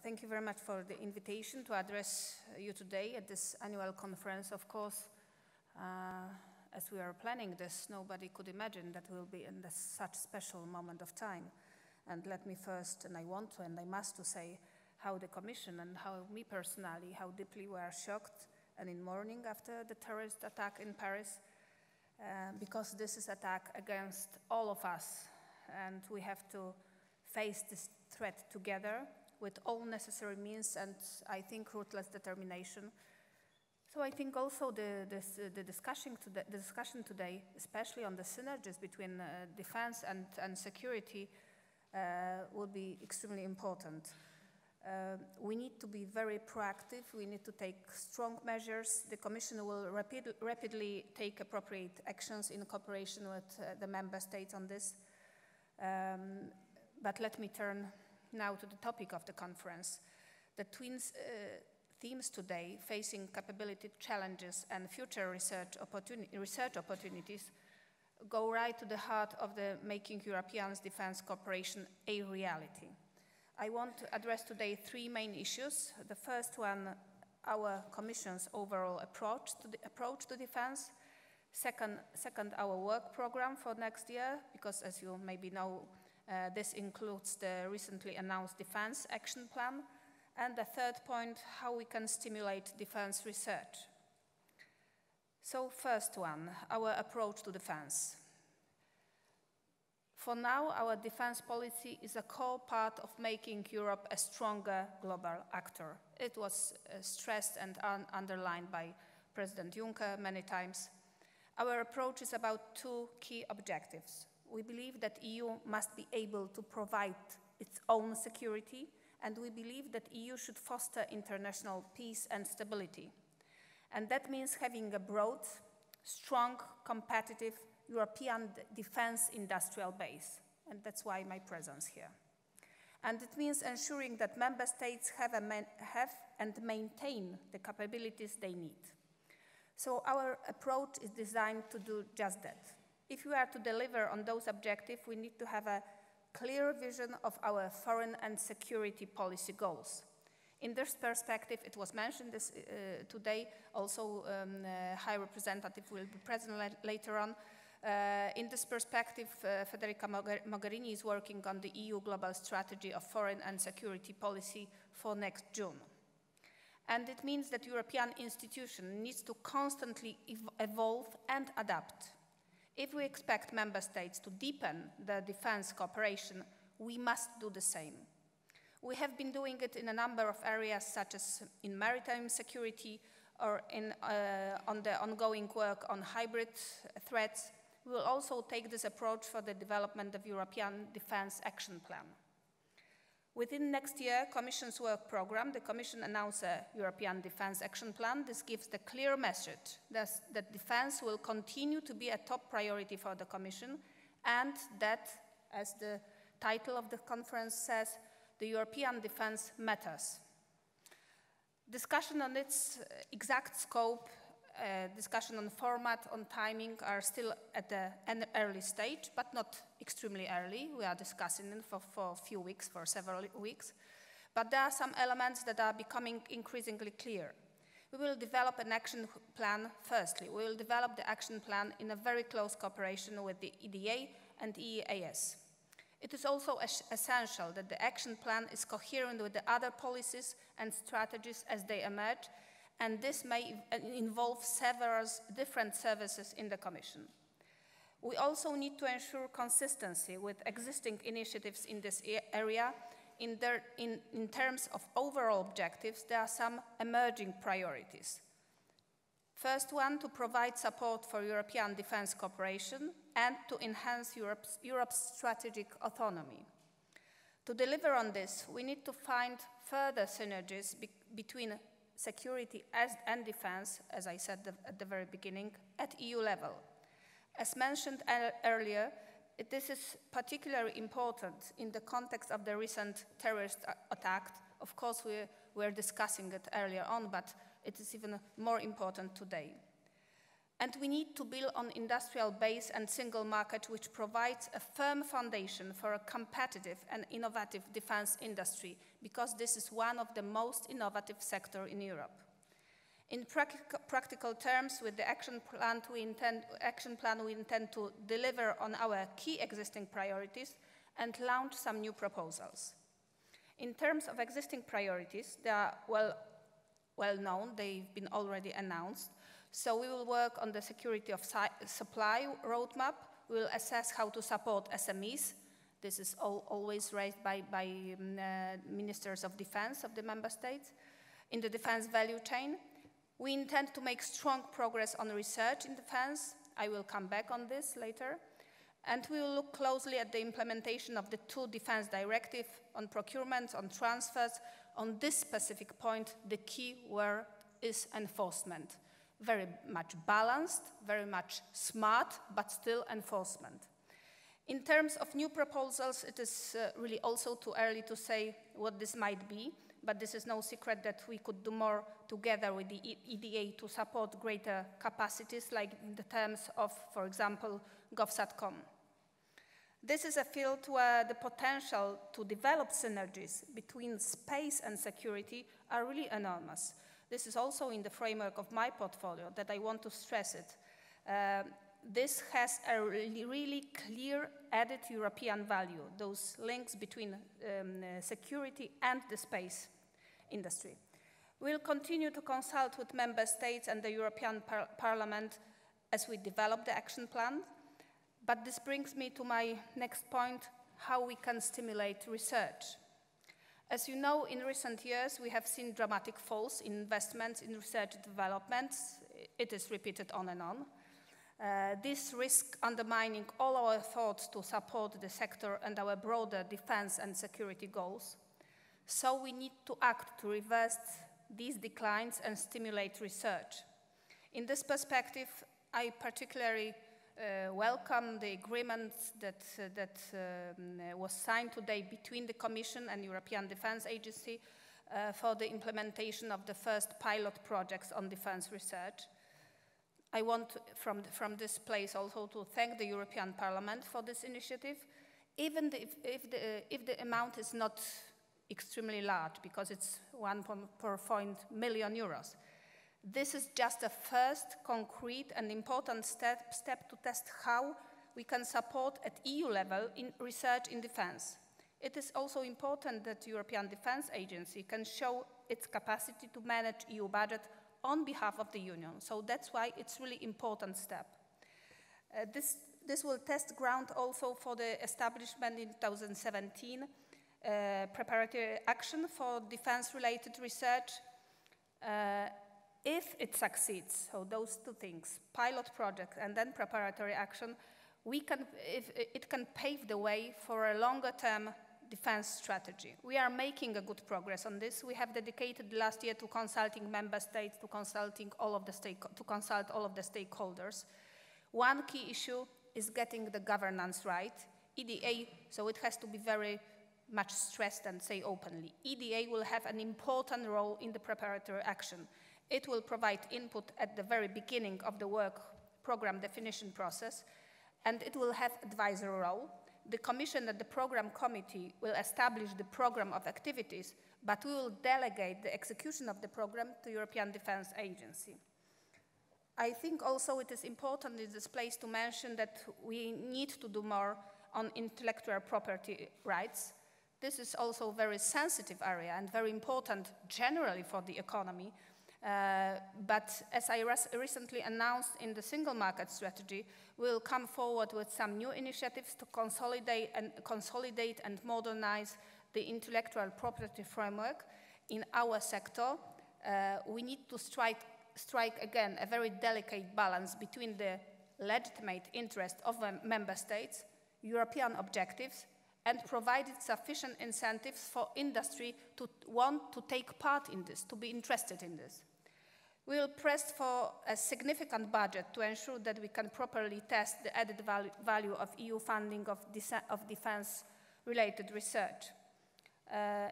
Thank you very much for the invitation to address you today at this annual conference. Of course, as we are planning this, nobody could imagine that we'll be in such special moment of time. And let me first, and I want to, and I must to say how the Commission and how me personally, how deeply we are shocked and in mourning after the terrorist attack in Paris, because this is an attack against all of us, and we have to face this threat together with all necessary means and, I think, ruthless determination. So I think also the discussion today, especially on the synergies between defense and security, will be extremely important. We need to be very proactive. We need to take strong measures. The Commission will rapidly take appropriate actions in cooperation with the Member States on this. But let me turn now to the topic of the conference. The themes today, facing capability challenges and future research opportunities, go right to the heart of the making European defense cooperation a reality. I want to address today three main issues. The first one, our Commission's overall approach to defense. Second, our work program for next year, because as you maybe know, this includes the recently announced Defense Action Plan. And the third point, how we can stimulate defense research. So first one, our approach to defense. For now, our defense policy is a core part of making Europe a stronger global actor. It was stressed and underlined by President Juncker many times. Our approach is about two key objectives. We believe that the EU must be able to provide its own security, and we believe that the EU should foster international peace and stability. And that means having a broad, strong, competitive European defense industrial base. And that's why my presence here. And it means ensuring that Member States have and maintain the capabilities they need. So our approach is designed to do just that. If we are to deliver on those objectives, we need to have a clear vision of our foreign and security policy goals. In this perspective, it was mentioned today, also High Representative will be present later on. In this perspective, Federica Mogherini is working on the EU Global Strategy of Foreign and Security Policy for next June. And it means that European institution needs to constantly evolve and adapt. If we expect Member States to deepen their defense cooperation, we must do the same. We have been doing it in a number of areas, such as in maritime security or on the ongoing work on hybrid threats. We will also take this approach for the development of European Defense Action Plan. Within next year Commission's work program, the Commission announced a European Defense Action Plan. This gives the clear message that defense will continue to be a top priority for the Commission, and that, as the title of the conference says, the European defense matters. Discussion on its exact scope, discussion on format, on timing are still at an early stage, but not extremely early. We are discussing it for a few weeks, for several weeks. But there are some elements that are becoming increasingly clear. We will develop an action plan firstly. We will develop the action plan in a very close cooperation with the EDA and EEAS. It is also essential that the action plan is coherent with the other policies and strategies as they emerge, and this may involve several different services in the Commission. We also need to ensure consistency with existing initiatives in this area. In terms of overall objectives, there are some emerging priorities. First one, to provide support for European defense cooperation and to enhance Europe's strategic autonomy. To deliver on this, we need to find further synergies between security and defense, as I said at the very beginning, at EU level. As mentioned earlier, this is particularly important in the context of the recent terrorist attack. Of course, we were discussing it earlier on, but it is even more important today. And we need to build on industrial base and single market, which provides a firm foundation for a competitive and innovative defense industry, because this is one of the most innovative sectors in Europe. In practical terms, with the action plan we intend to deliver on our key existing priorities and launch some new proposals. In terms of existing priorities, they are well known, they've been already announced. So we will work on the security of supply roadmap. We will assess how to support SMEs. This is always raised by ministers of defense of the member states. In the defense value chain, we intend to make strong progress on research in defense. I will come back on this later. And we will look closely at the implementation of the 2 defense directives on procurement, on transfers. On this specific point, the key word is enforcement. Very much balanced, very much smart, but still enforcement. In terms of new proposals, it is really also too early to say what this might be, but this is no secret that we could do more together with the EDA to support greater capacities, like in the terms of, for example, GovSatcom. This is a field where the potential to develop synergies between space and security are really enormous. This is also in the framework of my portfolio that I want to stress it. This has a really clear added European value, those links between security and the space industry. We'll continue to consult with member states and the European Parliament as we develop the action plan. But this brings me to my next point, how we can stimulate research. As you know, in recent years, we have seen dramatic falls in investments in research and development. It is repeated on and on. This risks undermining all our thoughts to support the sector and our broader defense and security goals. So we need to act to reverse these declines and stimulate research. In this perspective, I particularly welcome the agreement that was signed today between the Commission and European Defence Agency for the implementation of the first pilot projects on defence research. I want from this place also to thank the European Parliament for this initiative, even if the amount is not extremely large, because it's 1.4 million euros. This is just a first concrete and important step to test how we can support at EU level in research in defense. It is also important that the European Defence Agency can show its capacity to manage EU budget on behalf of the Union. So that's why it's really important step. This will test ground also for the establishment in 2017 preparatory action for defense-related research. If it succeeds, so those 2 things, pilot project and then preparatory action, it can pave the way for a longer-term defense strategy. We are making a good progress on this. We have dedicated last year to consulting member states, to consult all of the stakeholders. One key issue is getting the governance right. EDA, so it has to be very much stressed and say openly. EDA will have an important role in the preparatory action. It will provide input at the very beginning of the work program definition process, and it will have advisory role. The Commission and the Program Committee will establish the program of activities, but we will delegate the execution of the program to European Defence Agency. I think also it is important in this place to mention that we need to do more on intellectual property rights. This is also a very sensitive area and very important generally for the economy. But as I recently announced in the single market strategy, we'll come forward with some new initiatives to consolidate and modernize the intellectual property framework in our sector. We need to strike again a very delicate balance between the legitimate interest of member states, European objectives, and provided sufficient incentives for industry to want to take part in this, to be interested in this. We will press for a significant budget to ensure that we can properly test the added value of EU funding of defense-related research.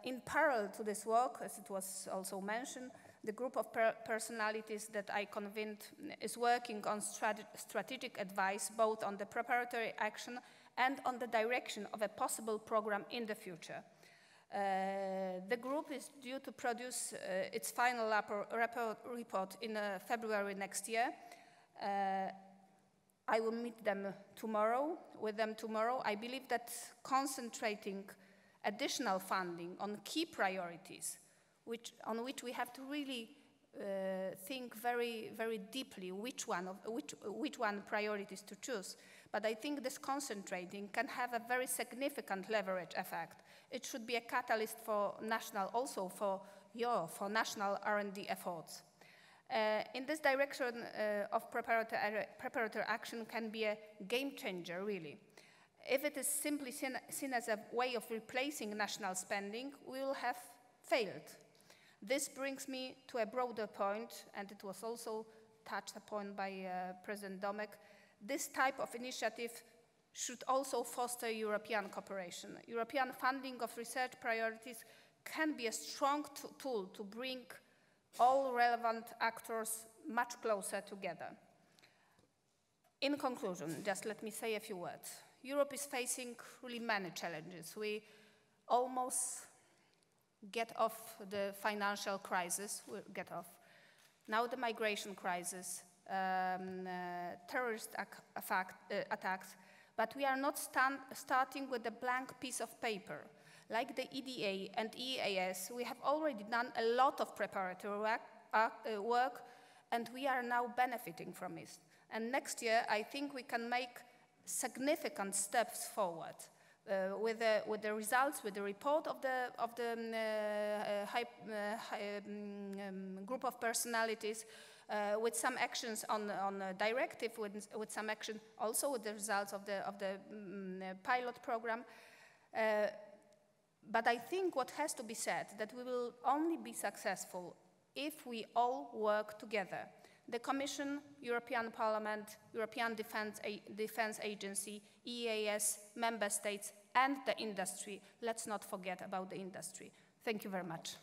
In parallel to this work, as it was also mentioned, The group of personalities that I convened is working on strategic advice both on the preparatory action and on the direction of a possible program in the future. The group is due to produce its final report in February next year. I will meet them tomorrow, I believe that concentrating additional funding on key priorities, on which we have to really think very, very deeply which one priorities to choose. But I think this concentrating can have a very significant leverage effect. It should be a catalyst for national, also for national R&D efforts. In this direction of preparatory action can be a game changer, really. If it is simply seen as a way of replacing national spending, we will have failed. This brings me to a broader point, and it was also touched upon by President Domek. This type of initiative should also foster European cooperation. European funding of research priorities can be a strong tool to bring all relevant actors much closer together. In conclusion, just let me say a few words. Europe is facing really many challenges. We almost get off the financial crisis, now the migration crisis, terrorist attacks, but we are not starting with a blank piece of paper. Like the EDA and EAS, we have already done a lot of preparatory work, and we are now benefiting from it. And next year, I think we can make significant steps forward with the results, with the report of the group of personalities, with some actions on a directive, with some action also with the results of the pilot program. But I think what has to be said, that we will only be successful if we all work together. The Commission, European Parliament, European Defence Agency, EAS, Member States, and the industry. Let's not forget about the industry. Thank you very much.